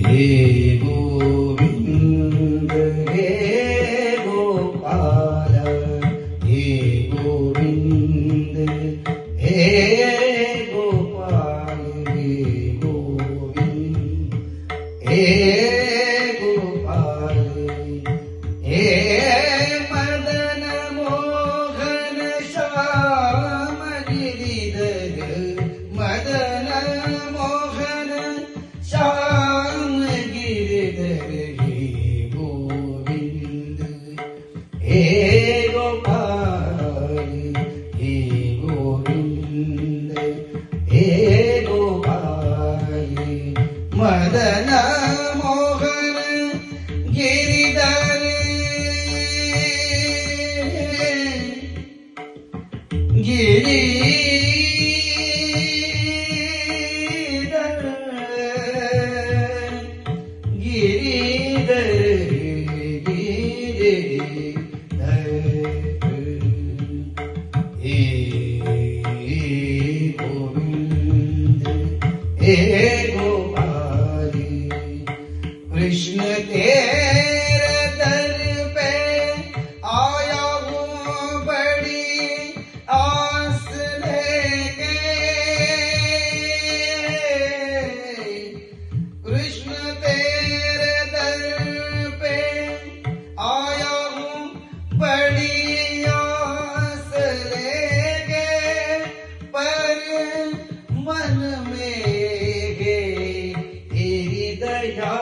हे गोविंद हे गोपाल हे गोविंद हे गोपाल हे गोविंद हे गोपाल हे मदन मोहन श्याम गिरिधर मदन मोहन श्याम गिरिधर हे गोविंद हे गोपाल हे गोविंद हे गोपाल मदन मोहन गिरिधर गिरिधर गिरिधर हे गोविंद हे गोपाल कृष्ण तेरे दर पे आया हूँ बड़ी आस लेके कृष्ण तेरे दर पे आया हूँ बड़ी आस लेके पर मन में है तेरी दया